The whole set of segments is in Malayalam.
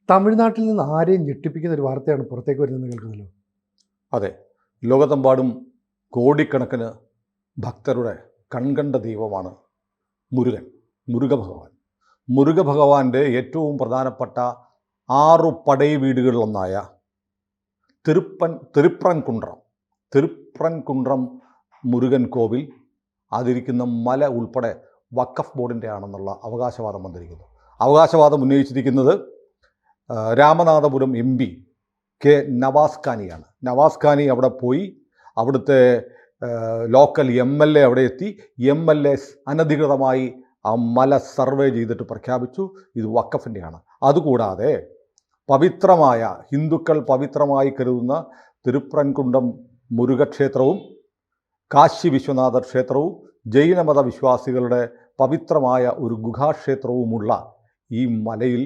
തമിഴ്നാട്ടിൽ നിന്ന് ആരെയും ഞെട്ടിപ്പിക്കുന്ന ഒരു വാർത്തയാണ് പുറത്തേക്ക് വരുന്നത് കേൾക്കുന്നല്ലോ. അതെ, ലോകത്തെമ്പാടും കോടിക്കണക്കിന് ഭക്തരുടെ കൺകണ്ട ദൈവമാണ് മുരുകൻ, മുരുകഭഗവാൻ. മുരുകഭഗവാന്റെ ഏറ്റവും പ്രധാനപ്പെട്ട 6 പടൈ വീടുകളിലൊന്നായ തിരുപ്രൻകുണ്ട്രം മുരുകൻ കോവിൽ അതിരിക്കുന്ന മല ഉൾപ്പെടെ വഖഫ് ബോർഡിൻ്റെ ആണെന്നുള്ള അവകാശവാദം വന്നിരിക്കുന്നു. അവകാശവാദം ഉന്നയിച്ചിരിക്കുന്നത് രാമനാഥപുരം MP കെ നവാസ് ഖാനിയാണ്. നവാസ് ഖാനി അവിടെ പോയി അവിടുത്തെ ലോക്കൽ MLA അവിടെ എത്തി. MLA അനധികൃതമായി ആ മല സർവേ ചെയ്തിട്ട് പ്രഖ്യാപിച്ചു ഇത് വഖഫിൻ്റെയാണ്. അതുകൂടാതെ പവിത്രമായ ഹിന്ദുക്കൾ പവിത്രമായി കരുതുന്ന തിരുപ്രൻകുണ്ഡം മുരുകക്ഷേത്രവും കാശി വിശ്വനാഥ ക്ഷേത്രവും ജൈനമത വിശ്വാസികളുടെ പവിത്രമായ ഒരു ഗുഹാക്ഷേത്രവുമുള്ള ഈ മലയിൽ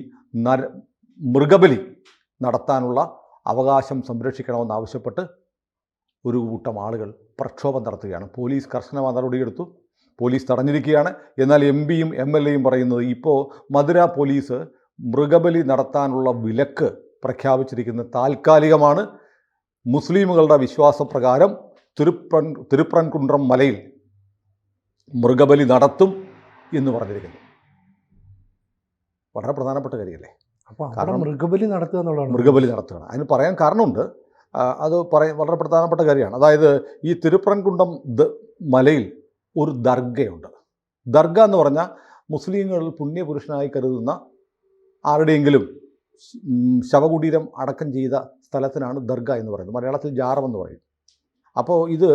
മൃഗബലി നടത്താനുള്ള അവകാശം സംരക്ഷിക്കണമെന്നാവശ്യപ്പെട്ട് ഒരു കൂട്ടം ആളുകൾ പ്രക്ഷോഭം നടത്തുകയാണ്. പോലീസ് കർശനമായ നടപടിയെടുത്തു. പോലീസ് തടഞ്ഞിരിക്കുകയാണ്. എന്നാൽ MPയും MLAയും പറയുന്നത് ഇപ്പോൾ മധുര പോലീസ് മൃഗബലി നടത്താനുള്ള വിലക്ക് പ്രഖ്യാപിച്ചിരിക്കുന്നത് താൽക്കാലികമാണ്. മുസ്ലിമുകളുടെ വിശ്വാസപ്രകാരം തിരുപ്രൻകുണ്ട്രം മലയിൽ മൃഗബലി നടത്തും എന്ന് പറഞ്ഞിരിക്കുന്നു. വളരെ പ്രധാനപ്പെട്ട കാര്യമല്ലേ? കാരണം മൃഗബലി നടത്തുക എന്നുള്ളതാണ്. മൃഗബലി നടത്തുകയാണ്. അതിന് പറയാൻ കാരണമുണ്ട്. അത് വളരെ പ്രധാനപ്പെട്ട കാര്യമാണ്. അതായത് ഈ തിരുപ്രൻകുണ്ഡം മലയിൽ ഒരു ദർഗയുണ്ട്. ദർഗ എന്ന് പറഞ്ഞാൽ മുസ്ലിങ്ങൾ പുണ്യപുരുഷനായി കരുതുന്ന ആരുടെയെങ്കിലും ശവകുടീരം അടക്കം ചെയ്ത സ്ഥലത്തിനാണ് ദർഗ എന്ന് പറയുന്നത്. മലയാളത്തിൽ ജാറം എന്ന് പറയും. അപ്പോൾ ഇത്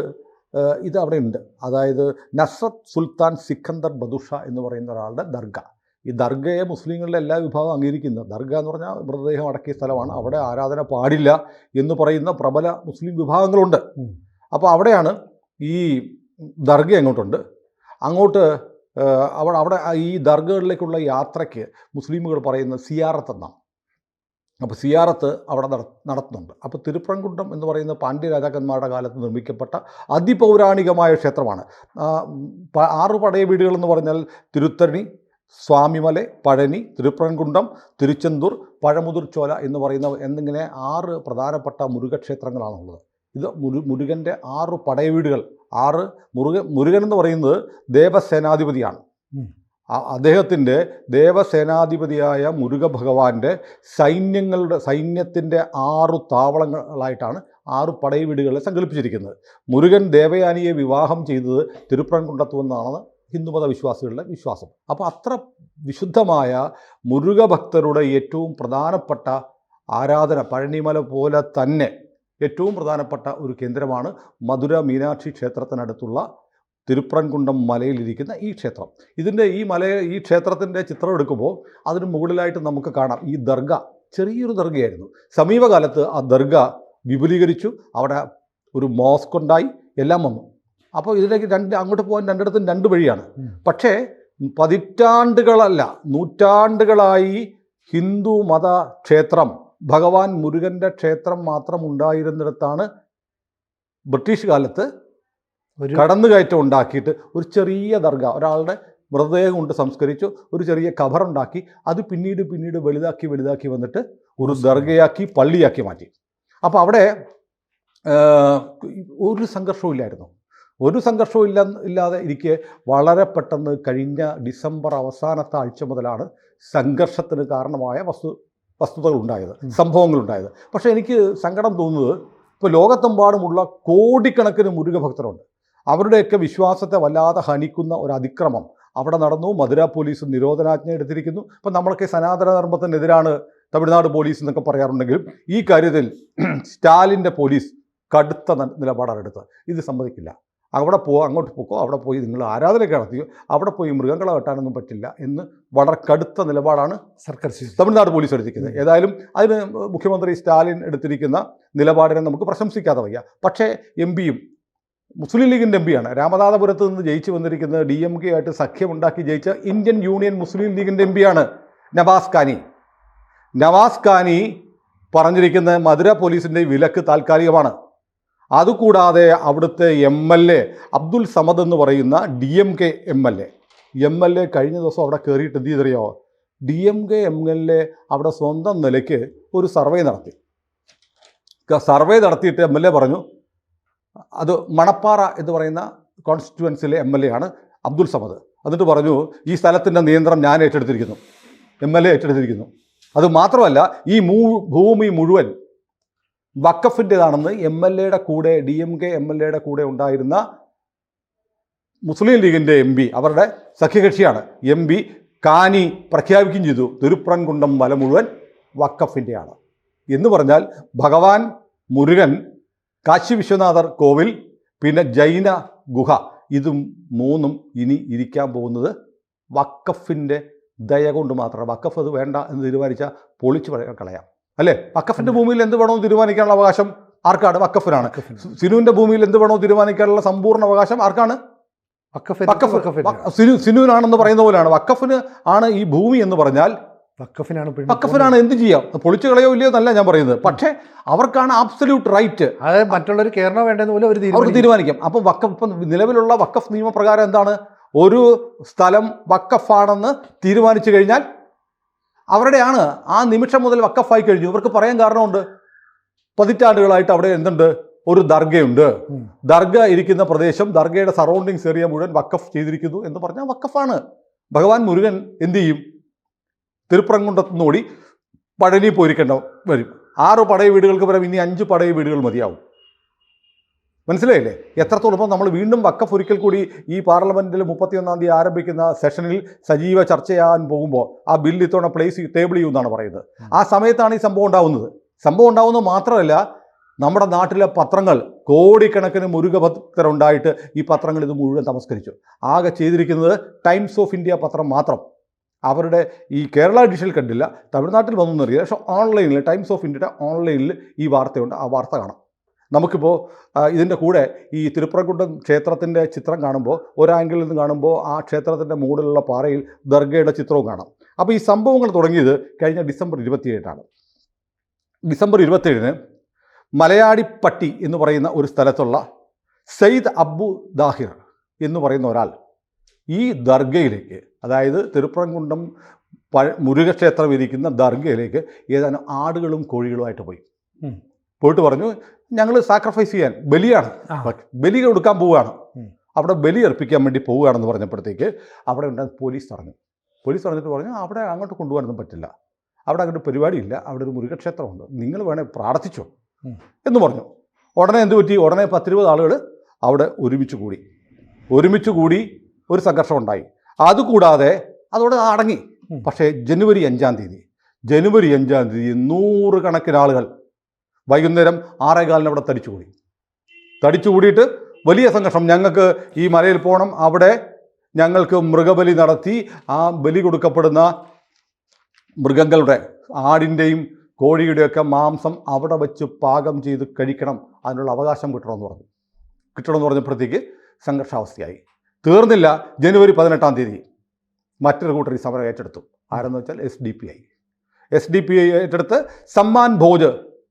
അവിടെ ഉണ്ട്. അതായത് നസ്രത്ത് സുൽത്താൻ സിക്കന്ദർ ബദുഷ എന്ന് പറയുന്ന ഒരാളുടെ ദർഗ. ഈ ദർഗയെ മുസ്ലിങ്ങളുടെ എല്ലാ വിഭാഗവും അംഗീകരിക്കുന്നത്. ദർഗ എന്ന് പറഞ്ഞാൽ മൃതദേഹം അടക്കിയ സ്ഥലമാണ്. അവിടെ ആരാധന പാടില്ല എന്ന് പറയുന്ന പ്രബല മുസ്ലിം വിഭാഗങ്ങളുണ്ട്. അപ്പോൾ അവിടെയാണ് ഈ ദർഗ അങ്ങോട്ട് അവിടെ ഈ ദർഗകളിലേക്കുള്ള യാത്രയ്ക്ക് മുസ്ലിമുകൾ പറയുന്ന സിയാറത്ത് എന്നാണ്. അപ്പോൾ സിയാറത്ത് അവിടെ നടത്തുന്നുണ്ട്. അപ്പോൾ തിരുപ്രൻകുണ്ഡം എന്ന് പറയുന്ന പാണ്ഡ്യ രാജാക്കന്മാരുടെ കാലത്ത് നിർമ്മിക്കപ്പെട്ട അതിപൗരാണികമായ ക്ഷേത്രമാണ്. 6 പടയ വീടുകളെന്ന് പറഞ്ഞാൽ തിരുത്തണി, സ്വാമിമല, പഴനി, തിരുപ്രൻകുണ്ഡം, തിരുച്ചെന്തൂർ, പഴമുതിർച്ചോല എന്ന് പറയുന്ന എന്നിങ്ങനെ 6 പ്രധാനപ്പെട്ട മുരുകക്ഷേത്രങ്ങളാണുള്ളത്. ഇത് മുരുകൻ്റെ 6 പടയ വീടുകൾ. മുരുകൻ എന്ന് പറയുന്നത് ദേവസേനാധിപതിയാണ്. അദ്ദേഹത്തിൻ്റെ ദേവസേനാധിപതിയായ മുരുകഭഗവാന്റെ സൈന്യത്തിൻ്റെ 6 താവളങ്ങളായിട്ടാണ് 6 പടയ വീടുകളെ സങ്കല്പിച്ചിരിക്കുന്നത്. മുരുകൻ ദേവയാനിയെ വിവാഹം ചെയ്തത് തിരുപ്രൻകുണ്ഡത്തു നിന്നാണ് ഹിന്ദുമത വിശ്വാസികളുടെ വിശ്വാസം. അപ്പോൾ അത്ര വിശുദ്ധമായ മുരുകഭക്തരുടെ ഏറ്റവും പ്രധാനപ്പെട്ട ആരാധന, പഴനിമല പോലെ തന്നെ ഏറ്റവും പ്രധാനപ്പെട്ട ഒരു കേന്ദ്രമാണ് മധുര മീനാക്ഷി ക്ഷേത്രത്തിനടുത്തുള്ള തിരുപ്രൻകുണ്ഡം മലയിലിരിക്കുന്ന ഈ ക്ഷേത്രം. ഈ ക്ഷേത്രത്തിൻ്റെ ചിത്രം എടുക്കുമ്പോൾ അതിന് മുകളിലായിട്ട് നമുക്ക് കാണാം ഈ ദർഗ. ചെറിയൊരു ദർഗയായിരുന്നു. സമീപകാലത്ത് ആ ദർഗ വിപുലീകരിച്ചു. അവിടെ ഒരു മോസ്ക് ഉണ്ടായി, എല്ലാം വന്നു. അപ്പോൾ ഇതിലേക്ക് അങ്ങോട്ട് പോകാൻ രണ്ടിടത്തും 2 വഴിയാണ്. പക്ഷേ പതിറ്റാണ്ടുകളല്ല, നൂറ്റാണ്ടുകളായി ഹിന്ദു മത ക്ഷേത്രം, ഭഗവാൻ മുരുകൻ്റെ ക്ഷേത്രം മാത്രം ഉണ്ടായിരുന്നിടത്താണ് ബ്രിട്ടീഷ് കാലത്ത് കടന്നുകയറ്റം ഉണ്ടാക്കിയിട്ട് ഒരു ചെറിയ ദർഗ, ഒരാളുടെ മൃതദേഹം കൊണ്ട് സംസ്കരിച്ചു ഒരു ചെറിയ ഖബറുണ്ടാക്കി. അത് പിന്നീട് വലുതാക്കി വന്നിട്ട് ഒരു ദർഗയാക്കി, പള്ളിയാക്കി മാറ്റി. അപ്പോൾ അവിടെ ഒരു സംഘർഷവും ഇല്ലാതെ ഇരിക്കെ വളരെ പെട്ടെന്ന് കഴിഞ്ഞ ഡിസംബർ അവസാനത്തെ ആഴ്ച മുതലാണ് സംഘർഷത്തിന് കാരണമായ വസ്തുതകളുണ്ടായത്, സംഭവങ്ങളുണ്ടായത്. പക്ഷേ എനിക്ക് സങ്കടം തോന്നുന്നത്, ഇപ്പോൾ ലോകത്തെമ്പാടുമുള്ള കോടിക്കണക്കിന് മുരുകഭക്തരുണ്ട്. അവരുടെയൊക്കെ വിശ്വാസത്തെ വല്ലാതെ ഹനിക്കുന്ന ഒരു അതിക്രമം അവിടെ നടന്നു. മധുര പോലീസ് നിരോധനാജ്ഞ എടുത്തിരിക്കുന്നു. ഇപ്പം നമ്മളൊക്കെ സനാതന ധർമ്മത്തിനെതിരാണ് തമിഴ്നാട് പോലീസ് എന്നൊക്കെ പറയാറുണ്ടെങ്കിലും ഈ കാര്യത്തിൽ സ്റ്റാലിൻ്റെ പോലീസ് കടുത്ത നിലപാടാണ് എടുത്തത്. ഇത് സമ്മതിക്കില്ല. അങ്ങോട്ട് പോക്കോ, അവിടെ പോയി നിങ്ങൾ ആരാധനയൊക്കെ നടത്തിയോ, അവിടെ പോയി മൃഗങ്ങളെ വെട്ടാനൊന്നും പറ്റില്ല എന്ന് വളരെ കടുത്ത നിലപാടാണ് തമിഴ്നാട് പോലീസ് എടുത്തിരിക്കുന്നത്. ഏതായാലും അതിന് മുഖ്യമന്ത്രി സ്റ്റാലിൻ എടുത്തിരിക്കുന്ന നിലപാടിനെ നമുക്ക് പ്രശംസിക്കാതെ വയ്യ. പക്ഷേ MPയും മുസ്ലിം ലീഗിൻ്റെ MPയാണ്. രാമനാഥപുരത്ത് നിന്ന് ജയിച്ചു വന്നിരിക്കുന്നത് DMK ആയിട്ട് സഖ്യമുണ്ടാക്കി ജയിച്ച ഇന്ത്യൻ യൂണിയൻ മുസ്ലിം ലീഗിൻ്റെ MPയാണ് നവാസ് ഖാനി പറഞ്ഞിരിക്കുന്ന മധുര പോലീസിൻ്റെ വിലക്ക് താൽക്കാലികമാണ്. അതുകൂടാതെ അവിടുത്തെ MLA അബ്ദുൽ സമദ് എന്ന് പറയുന്ന DMK MLA കഴിഞ്ഞ ദിവസം അവിടെ കയറിയിട്ട് എന്ത് ചെയ്തറിയോ, DMK MLA അവിടെ സ്വന്തം നിലയ്ക്ക് ഒരു സർവേ നടത്തി. സർവേ നടത്തിയിട്ട് MLA പറഞ്ഞു, അത് മണപ്പാറ എന്ന് പറയുന്ന കോൺസ്റ്റിറ്റ്യുവൻസിലെ MLA ആണ് അബ്ദുൾ സമദ്. എന്നിട്ട് പറഞ്ഞു, ഈ സ്ഥലത്തിൻ്റെ നിയന്ത്രണം ഞാൻ ഏറ്റെടുത്തിരിക്കുന്നു, MLA ഏറ്റെടുത്തിരിക്കുന്നു. അത് മാത്രമല്ല, ഈ ഭൂമി മുഴുവൻ വഖഫിൻ്റെതാണെന്ന് MLAയുടെ കൂടെ, DMK MLAയുടെ കൂടെ ഉണ്ടായിരുന്ന മുസ്ലിം ലീഗിൻ്റെ MP, അവരുടെ സഖ്യകക്ഷിയാണ് MP കാനി പ്രഖ്യാപിക്കുകയും ചെയ്തു, തിരുപ്രൻകുണ്ടം മല മുഴുവൻ വഖഫിൻ്റെയാണ് എന്ന് പറഞ്ഞാൽ ഭഗവാൻ മുരുകൻ, കാശി വിശ്വനാഥർ കോവിൽ, പിന്നെ ജൈന ഗുഹ, ഇതും മൂന്നും ഇനി ഇരിക്കാൻ പോകുന്നത് വഖഫിൻ്റെ ദയ കൊണ്ട് മാത്രമാണ്. വഖഫ് അത് വേണ്ട എന്ന് തീരുമാനിച്ചാൽ പൊളിച്ച് കളയാം, അല്ലേ? വഖഫിൻ്റെ ഭൂമിയിൽ എന്ത് വേണമെന്ന് തീരുമാനിക്കാനുള്ള അവകാശം ആർക്കാണ്? വഖഫിനാണ്. സിനുവിൻ്റെ ഭൂമിയിൽ എന്ത് വേണമെന്ന് തീരുമാനിക്കാനുള്ള സമ്പൂർണ്ണ അവകാശം ആർക്കാണ്? സിനുവിനാണെന്ന് പറയുന്ന പോലെയാണ്. വഖഫിന് ആണ് ഈ ഭൂമി എന്ന് പറഞ്ഞാൽ വഖഫിനാണ് എന്ത് ചെയ്യാം, പൊളിച്ചു കളയോ ഇല്ലയോ എന്നല്ല ഞാൻ പറയുന്നത്. പക്ഷേ അവർക്കാണ് ആബ്സല്യൂട്ട് റൈറ്റ്. അതായത് മറ്റുള്ളവർ കേരള വേണ്ടെന്ന് പോലെ അവർ തീരുമാനിക്കാം. അപ്പം വഖഫ്, ഇപ്പം നിലവിലുള്ള വഖഫ് നിയമപ്രകാരം എന്താണ്? ഒരു സ്ഥലം വഖഫാണെന്ന് തീരുമാനിച്ചു കഴിഞ്ഞാൽ അവരുടെയാണ്. ആ നിമിഷം മുതൽ വഖഫായി കഴിഞ്ഞു. ഇവർക്ക് പറയാൻ കാരണമുണ്ട്. പതിറ്റാണ്ടുകളായിട്ട് അവിടെ എന്തുണ്ട്? ഒരു ദർഗയുണ്ട്. ദർഗ ഇരിക്കുന്ന പ്രദേശം, ദർഗയുടെ സറൗണ്ടിങ്സ് ഏരിയ മുഴുവൻ വഖഫ് ചെയ്തിരിക്കുന്നു എന്ന് പറഞ്ഞാൽ വഖഫാണ്. ഭഗവാൻ മുരുകൻ എന്ത് ചെയ്യും? തിരുപ്രങ്കുണ്ടത്തു നിന്ന് ഓടി പഴനി പോയിരിക്കേണ്ട വരും. 6 പടയ വീടുകൾക്ക് പകരം ഇനി 5 പടയ വീടുകൾ മതിയാവും. മനസ്സിലായില്ലേ? എത്രത്തോളം? ഇപ്പം നമ്മൾ വീണ്ടും വഖഫ് ഒരിക്കൽ കൂടി ഈ പാർലമെൻറ്റിൽ 31-ാം തീയതി ആരംഭിക്കുന്ന സെഷനിൽ സജീവ ചർച്ച ചെയ്യാൻ പോകുമ്പോൾ ആ ബില്ല് ഇത്തവണ ടേബിൾ ചെയ്യുമെന്നാണ് പറയുന്നത്. ആ സമയത്താണ് ഈ സംഭവം ഉണ്ടാവുന്നത്. സംഭവം ഉണ്ടാവുന്നത് മാത്രമല്ല, നമ്മുടെ നാട്ടിലെ പത്രങ്ങൾ കോടിക്കണക്കിന് മുരുക ഭക്തരുണ്ടായിട്ട് ഈ പത്രങ്ങൾ ഇത് മുഴുവൻ തമസ്കരിച്ചു. ആകെ ചെയ്തിരിക്കുന്നത് ടൈംസ് ഓഫ് ഇന്ത്യ പത്രം മാത്രം. അവരുടെ ഈ കേരള എഡിഷനിൽ കണ്ടില്ല, തമിഴ്നാട്ടിൽ വന്നൊന്നറിയില്ല. പക്ഷേ ഓൺലൈനിൽ, ടൈംസ് ഓഫ് ഇന്ത്യയുടെ ഓൺലൈനിൽ ഈ വാർത്തയുണ്ട്. ആ വാർത്ത കാണാം. നമുക്കിപ്പോൾ ഇതിൻ്റെ കൂടെ ഈ തിരുപ്പരംകുണ്ടം ക്ഷേത്രത്തിൻ്റെ ചിത്രം കാണുമ്പോൾ, ഒരാംഗിളിൽ നിന്ന് കാണുമ്പോൾ ആ ക്ഷേത്രത്തിൻ്റെ മുകളിലുള്ള പാറയിൽ ദർഗയുടെ ചിത്രവും കാണാം. അപ്പോൾ ഈ സംഭവങ്ങൾ തുടങ്ങിയത് കഴിഞ്ഞ ഡിസംബർ 27 ഡിസംബർ 27 മലയാടിപ്പട്ടി എന്ന് പറയുന്ന ഒരു സ്ഥലത്തുള്ള സയ്യിദ് അബു ദാഹിർ എന്ന് പറയുന്ന ഒരാൾ ഈ ദർഗയിലേക്ക്, അതായത് തിരുപ്പരംകുണ്ടം മുരുകക്ഷേത്രം ഇരിക്കുന്ന ദർഗയിലേക്ക് ഏതാനും ആടുകളും കോഴികളുമായിട്ട് പോയിട്ട് പറഞ്ഞു, ഞങ്ങൾ സാക്രിഫൈസ് ചെയ്യാൻ, ബലിയാണ്, ബലി കൊടുക്കാൻ പോവുകയാണ്, അവിടെ ബലി അർപ്പിക്കാൻ വേണ്ടി പോവുകയാണെന്ന് പറഞ്ഞപ്പോഴത്തേക്ക് അവിടെ ഉണ്ടായ പോലീസ് പറഞ്ഞിട്ട് പറഞ്ഞു, അവിടെ അങ്ങോട്ട് കൊണ്ടുപോകാനൊന്നും പറ്റില്ല, അവിടെ അങ്ങോട്ട് പരിപാടിയില്ല, അവിടെ ഒരു മുരുകക്ഷേത്രമുണ്ട്, നിങ്ങൾ വേണേൽ പ്രാർത്ഥിച്ചോ എന്ന് പറഞ്ഞു. ഉടനെ എന്ത് പറ്റി? ഉടനെ 10-20 ആളുകൾ അവിടെ ഒരുമിച്ച് കൂടി ഒരു സംഘർഷം ഉണ്ടായി. അതുകൂടാതെ അതോടെ അടങ്ങി. പക്ഷേ ജനുവരി 5-ാം തീയതി 100 കണക്കിന് ആളുകൾ വൈകുന്നേരം 6:15 അവിടെ തടിച്ചുകൂടിയിട്ട് വലിയ സംഘർഷം. ഞങ്ങൾക്ക് ഈ മലയിൽ പോകണം, അവിടെ ഞങ്ങൾക്ക് മൃഗബലി നടത്തി ആ ബലി കൊടുക്കപ്പെടുന്ന മൃഗങ്ങളുടെ, ആടിൻ്റെയും കോഴിയുടെയൊക്കെ മാംസം അവിടെ വെച്ച് പാകം ചെയ്ത് കഴിക്കണം, അതിനുള്ള അവകാശം കിട്ടണമെന്ന് പറഞ്ഞപ്പോഴത്തേക്ക് സംഘർഷാവസ്ഥയായി. തീർന്നില്ല. ജനുവരി 18-ാം തീയതി മറ്റൊരു കൂട്ടർ ഈ സമരം ഏറ്റെടുത്തു. ആരെന്ന് വെച്ചാൽ SDPI ഏറ്റെടുത്ത് സമ്മാൻ ഭോജ്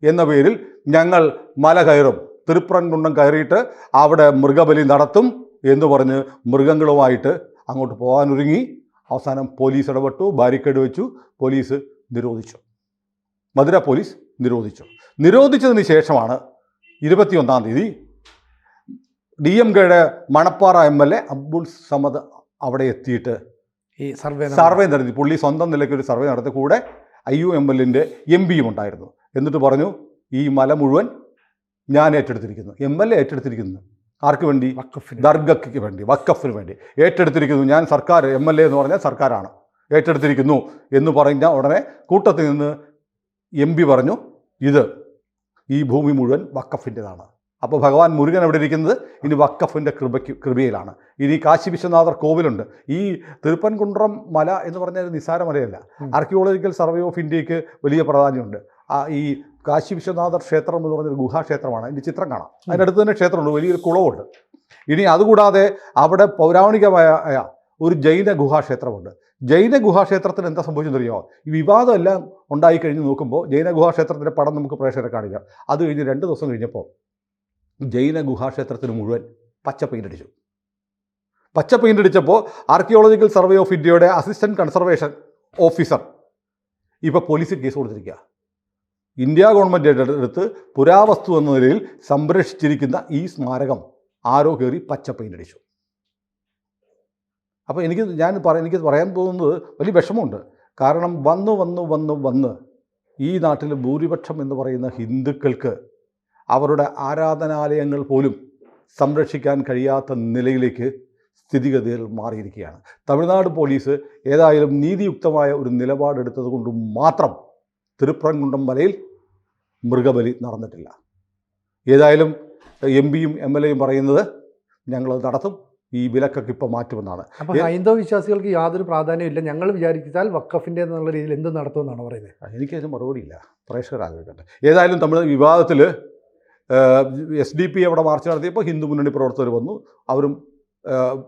എന്ന പേരിൽ ഞങ്ങൾ മല കയറും, തിരുപ്പരംകുണ്ടം കയറിയിട്ട് അവിടെ മൃഗബലി നടത്തും എന്ന് പറഞ്ഞ് മൃഗങ്ങളുമായിട്ട് അങ്ങോട്ട് പോകാനൊരുങ്ങി. അവസാനം പോലീസ് ഇടപെട്ടു, ബാരിക്കേഡ് വെച്ചു, പോലീസ് നിരോധിച്ചു. മധുര പോലീസ് നിരോധിച്ചതിന് ശേഷമാണ് 21-ാം തീയതി DMKയുടെ മണപ്പാറ MLA അബ്ദുൾ സമദ് അവിടെ എത്തിയിട്ട് ഈ സർവേ നടത്തി. പുള്ളി സ്വന്തം നിലയ്ക്ക് ഒരു സർവേ നടത്തി. കൂടെ IUMLൻ്റെ MPയും ഉണ്ടായിരുന്നു. എന്നിട്ട് പറഞ്ഞു, ഈ മല മുഴുവൻ ഞാൻ ഏറ്റെടുത്തിരിക്കുന്നു. MLA ഏറ്റെടുത്തിരിക്കുന്നു. ആർക്ക് വേണ്ടി? ദർഗയ്ക്ക് വേണ്ടി, വഖഫിന് വേണ്ടി ഏറ്റെടുത്തിരിക്കുന്നു. ഞാൻ സർക്കാർ, MLA എന്ന് പറഞ്ഞാൽ സർക്കാരാണ്, ഏറ്റെടുത്തിരിക്കുന്നു എന്ന് പറഞ്ഞ ഉടനെ കൂട്ടത്തിൽ നിന്ന് MP പറഞ്ഞു, ഈ ഭൂമി മുഴുവൻ വഖഫിൻ്റെതാണ്. അപ്പോൾ ഭഗവാൻ മുരുകൻ എവിടെ ഇരിക്കുന്നത്? ഇനി വഖഫിൻ്റെ കൃപയിലാണ്. ഇനി കാശി വിശ്വനാഥർ കോവിലുണ്ട്. ഈ തിരുപ്പൻകുണ്ടം മല എന്ന് പറഞ്ഞാൽ നിസ്സാര മലയല്ല. ആർക്കിയോളജിക്കൽ സർവേ ഓഫ് ഇന്ത്യക്ക് വലിയ പ്രാധാന്യമുണ്ട്. ഈ കാശി വിശ്വനാഥർ ക്ഷേത്രം എന്ന് പറഞ്ഞൊരു ഗുഹാക്ഷേത്രമാണ്. ഇതിൻ്റെ ചിത്രം കാണാം. അതിനടുത്ത് തന്നെ ക്ഷേത്രമുണ്ട്, വലിയൊരു കുളമുണ്ട്. ഇനി അതുകൂടാതെ അവിടെ പൗരാണികമായ ഒരു ജൈന ഗുഹാക്ഷേത്രമുണ്ട്. ജൈന ഗുഹാക്ഷേത്രത്തിന് എന്താ സംഭവിച്ചെന്നറിയോ? ഈ വിവാദമെല്ലാം ഉണ്ടായിക്കഴിഞ്ഞ് നോക്കുമ്പോൾ ജൈന ഗുഹാക്ഷേത്രത്തിൻ്റെ പടം നമുക്ക് പ്രേക്ഷകരെ കാണിക്കാം. അത് കഴിഞ്ഞ് 2 ദിവസം കഴിഞ്ഞപ്പോൾ ജൈന ഗുഹാക്ഷേത്രത്തിന് മുഴുവൻ പച്ച പെയിൻ്റ് അടിച്ചപ്പോൾ ആർക്കിയോളജിക്കൽ സർവേ ഓഫ് ഇന്ത്യയുടെ അസിസ്റ്റൻറ്റ് കൺസർവേഷൻ ഓഫീസർ ഇപ്പോൾ പോലീസ് കേസ് കൊടുത്തിരിക്കുക. ഇന്ത്യ ഗവൺമെൻറ് എടുത്ത് പുരാവസ്തു എന്ന നിലയിൽ സംരക്ഷിച്ചിരിക്കുന്ന ഈ സ്മാരകം ആരോ കയറി പച്ച പെയിൻ്റ് അടിച്ചു. അപ്പോൾ എനിക്ക് പറയാൻ പോകുന്നത് വലിയ വിഷമമുണ്ട്. കാരണം വന്ന് ഈ നാട്ടിൽ ഭൂരിപക്ഷം എന്ന് പറയുന്ന ഹിന്ദുക്കൾക്ക് അവരുടെ ആരാധനാലയങ്ങൾ പോലും സംരക്ഷിക്കാൻ കഴിയാത്ത നിലയിലേക്ക് സ്ഥിതിഗതികൾ മാറിയിരിക്കുകയാണ്. തമിഴ്നാട് പോലീസ് ഏതായാലും നീതിയുക്തമായ ഒരു നിലപാടെടുത്തത് കൊണ്ട് മാത്രം തിരുപ്പറൻകുണ്ടം മലയിൽ മൃഗബലി നടന്നിട്ടില്ല. ഏതായാലും MP-യും MLA-യും പറയുന്നത് ഞങ്ങളത് നടത്തും, ഈ വിലക്കൊക്കെ ഇപ്പോൾ മാറ്റുമെന്നാണ്. അപ്പോൾ ഹൈന്ദവ വിശ്വാസികൾക്ക് യാതൊരു പ്രാധാന്യമില്ല, ഞങ്ങൾ വിചാരിച്ചാൽ വഖഫിൻ്റെ എന്നുള്ള രീതിയിൽ എന്ത് നടത്തുമെന്നാണ് പറയുന്നത്. എനിക്കതിന് മറുപടിയില്ല, പ്രേക്ഷകരാകട്ടെ. ഏതായാലും തമിഴ് വിവാദത്തിൽ SDP അവിടെ മാർച്ച് നടത്തിയപ്പോൾ ഹിന്ദു മുന്നണി പ്രവർത്തകർ വന്നു, അവരും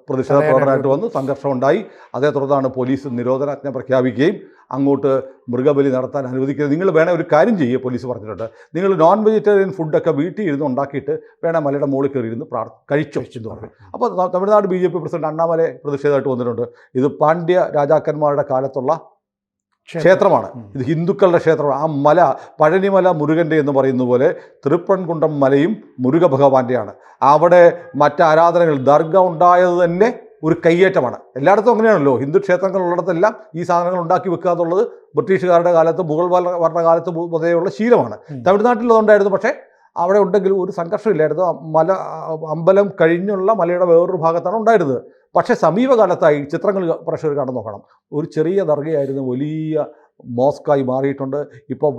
പ്രതിഷേധ പ്രവർത്തനമായിട്ട് വന്നു, സംഘർഷം ഉണ്ടായി. അതേ തുടർന്നാണ് പോലീസ് നിരോധനാജ്ഞ പ്രഖ്യാപിക്കുകയും അങ്ങോട്ട് മൃഗബലി നടത്താൻ അനുവദിക്കുന്നത്. നിങ്ങൾ വേണേൽ ഒരു കാര്യം ചെയ്യുക, പോലീസ് പറഞ്ഞിട്ടുണ്ട്, നിങ്ങൾ നോൺ വെജിറ്റേറിയൻ ഫുഡൊക്കെ വീട്ടിൽ ഇരുന്ന് ഉണ്ടാക്കിയിട്ട് വേണേൽ മലയുടെ മുകളിൽ കയറി ഇരുന്ന് കഴിച്ചു എന്ന് പറഞ്ഞു. അപ്പോൾ തമിഴ്നാട് BJP പ്രസിഡന്റ് അണ്ണാമലൈ പ്രതിഷേധമായിട്ട് വന്നിട്ടുണ്ട്. ഇത് പാണ്ഡ്യ രാജാക്കന്മാരുടെ കാലത്തുള്ള ക്ഷേത്രമാണ്, ഇത് ഹിന്ദുക്കളുടെ ക്ഷേത്രമാണ്. ആ മല പഴനിമല മുരുകൻ്റെ എന്ന് പറയുന്ന പോലെ തിരുപ്പറൻകുണ്ടം മലയും മുരുക ഭഗവാന്റെയാണ്. അവിടെ മറ്റാരാധനകൾ ദർഗ ഉണ്ടായത് തന്നെ ഒരു കയ്യേറ്റമാണ്. എല്ലായിടത്തും അങ്ങനെയാണല്ലോ, ഹിന്ദു ക്ഷേത്രങ്ങളുള്ളിടത്തെല്ലാം ഈ സാധനങ്ങൾ ഉണ്ടാക്കി വെക്കുക എന്നുള്ളത് ബ്രിട്ടീഷുകാരുടെ കാലത്ത് മുഗൾ ഭരണകാലത്ത് പൊതുവെയുള്ള ശീലമാണ്. തമിഴ്നാട്ടിലതുണ്ടായിരുന്നു, പക്ഷേ അവിടെ ഉണ്ടെങ്കിലും ഒരു സംഘർഷമില്ലായിരുന്നു. അമ്പലം കഴിഞ്ഞുള്ള മലയുടെ വേറൊരു ഭാഗത്താണ് ഉണ്ടായിരുന്നത്. പക്ഷേ സമീപകാലത്തായി ചിത്രങ്ങൾ പ്രേക്ഷകർ കണ്ടു നോക്കണം, ഒരു ചെറിയ ദർഗയായിരുന്നു വലിയ മോസ്കായി മാറിയിട്ടുണ്ട്. ഇപ്പോൾ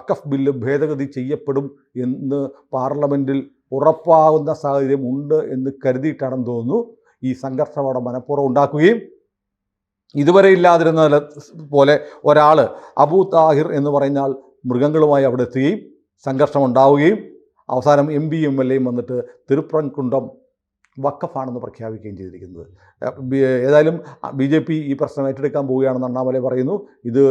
വഖഫ് ബില്ല് ഭേദഗതി ചെയ്യപ്പെടും എന്ന് പാർലമെൻറ്റിൽ ഉറപ്പാകുന്ന സാഹചര്യം ഉണ്ട് എന്ന് കരുതിയിട്ടാണെന്ന് തോന്നുന്നു ഈ സംഘർഷം അവിടെ മനഃപൂർവ്വം ഉണ്ടാക്കുകയും ഇതുവരെ ഇല്ലാതിരുന്ന പോലെ ഒരാൾ അബൂ താഹിർ എന്ന് പറഞ്ഞാൽ മൃഗങ്ങളുമായി അവിടെ എത്തുകയും സംഘർഷം ഉണ്ടാവുകയും അവസാനം MP-യും MLA-യും വന്നിട്ട് തിരുപ്പറൻകുണ്ടം വഖഫാണെന്ന് പ്രഖ്യാപിക്കുകയും ചെയ്തിരിക്കുന്നത്. ഏതായാലും BJP ഈ പ്രശ്നം ഏറ്റെടുക്കാൻ പോവുകയാണെന്ന് അണ്ണാമലൈ പറയുന്നു. ഇത്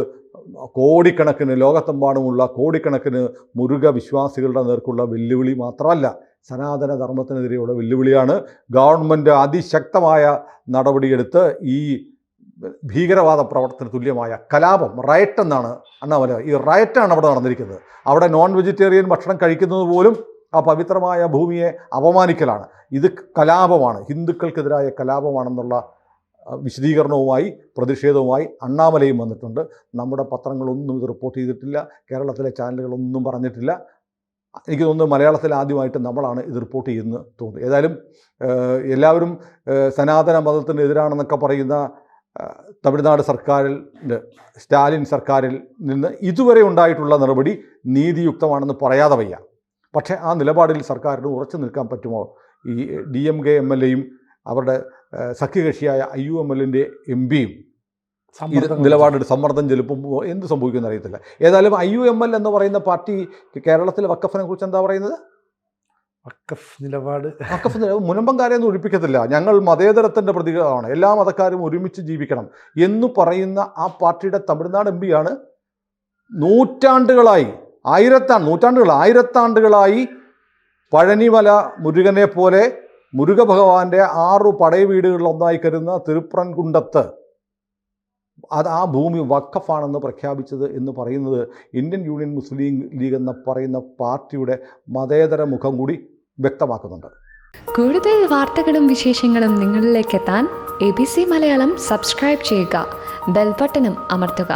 കോടിക്കണക്കിന് ലോകത്തെമ്പാടുമുള്ള കോടിക്കണക്കിന് മുരുക വിശ്വാസികളുടെ നേർക്കുള്ള വെല്ലുവിളി മാത്രമല്ല, സനാതന ധർമ്മത്തിനെതിരെയുള്ള വെല്ലുവിളിയാണ്. ഗവൺമെൻറ് അതിശക്തമായ നടപടിയെടുത്ത് ഈ ഭീകരവാദ പ്രവർത്തന തുല്യമായ കലാപം, റയറ്റ് എന്നാണ് അണ്ണാമലൈ, ഈ റയറ്റാണ് അവിടെ നടന്നിരിക്കുന്നത്. അവിടെ നോൺ വെജിറ്റേറിയൻ ഭക്ഷണം കഴിക്കുന്നത് പോലും ആ പവിത്രമായ ഭൂമിയെ അപമാനിക്കലാണ്. ഇത് കലാപമാണ്, ഹിന്ദുക്കൾക്കെതിരായ കലാപമാണെന്നുള്ള വിശദീകരണവുമായി പ്രതിഷേധവുമായി അണ്ണാമലയും വന്നിട്ടുണ്ട്. നമ്മുടെ പത്രങ്ങളൊന്നും ഇത് റിപ്പോർട്ട് ചെയ്തിട്ടില്ല, കേരളത്തിലെ ചാനലുകളൊന്നും പറഞ്ഞിട്ടില്ല. എനിക്ക് തോന്നുന്നു മലയാളത്തിൽ ആദ്യമായിട്ട് നമ്മളാണ് ഇത് റിപ്പോർട്ട് ചെയ്യുന്നത് തോന്നുന്നു. ഏതായാലും എല്ലാവരും സനാതന മതത്തിനെതിരാണെന്നൊക്കെ പറയുന്ന തമിഴ്നാട് സർക്കാരിൽ, സ്റ്റാലിൻ സർക്കാരിൽ നിന്ന് ഇതുവരെ ഉണ്ടായിട്ടുള്ള നടപടി നീതിയുക്തമാണെന്ന് പറയാതെ വയ്യ. പക്ഷേ ആ നിലപാടിൽ സർക്കാരിന് ഉറച്ചു നിൽക്കാൻ പറ്റുമോ? ഈ DMK MLA-യും അവരുടെ സഖ്യകക്ഷിയായ IUML-ൻ്റെ MP-യും നിലപാടെടുത്ത് സമ്മർദ്ദം ചെലുത്തുമ്പോൾ എന്ത് സംഭവിക്കുമെന്ന് അറിയത്തില്ല. ഏതായാലും IUML എന്ന് പറയുന്ന പാർട്ടി കേരളത്തിലെ വഖഫിനെ കുറിച്ച് എന്താ പറയുന്നത്? വഖഫ് മുനമ്പംകാരെയൊന്നും ഒഴിപ്പിക്കത്തില്ല, ഞങ്ങൾ മതേതരത്തിൻ്റെ പ്രതീകമാണ്, എല്ലാ മതക്കാരും ഒരുമിച്ച് ജീവിക്കണം എന്ന് പറയുന്ന ആ പാർട്ടിയുടെ തമിഴ്നാട് MP-യാണ് ആയിരത്താണ്ടുകളായി പഴനിമല മുരുകനെ പോലെ മുരുക ഭഗവാന്റെ 6 പടയവീടുകളിലൊന്നായി കരുതുന്ന തിരുപ്പറൻകുണ്ടത്ത് ആ ഭൂമി വഖഫാണെന്ന് പ്രഖ്യാപിച്ചത് എന്ന് പറയുന്നത് ഇന്ത്യൻ യൂണിയൻ മുസ്ലിം ലീഗ് എന്ന പറയുന്ന പാർട്ടിയുടെ മതേതര മുഖം കൂടി വ്യക്തമാക്കുന്നുണ്ട്. കൂടുതൽ വാർത്തകളും വിശേഷങ്ങളും നിങ്ങളിലേക്ക് എത്താൻ ABC മലയാളം സബ്സ്ക്രൈബ് ചെയ്യുക, ബെൽ ബട്ടണും അമർത്തുക.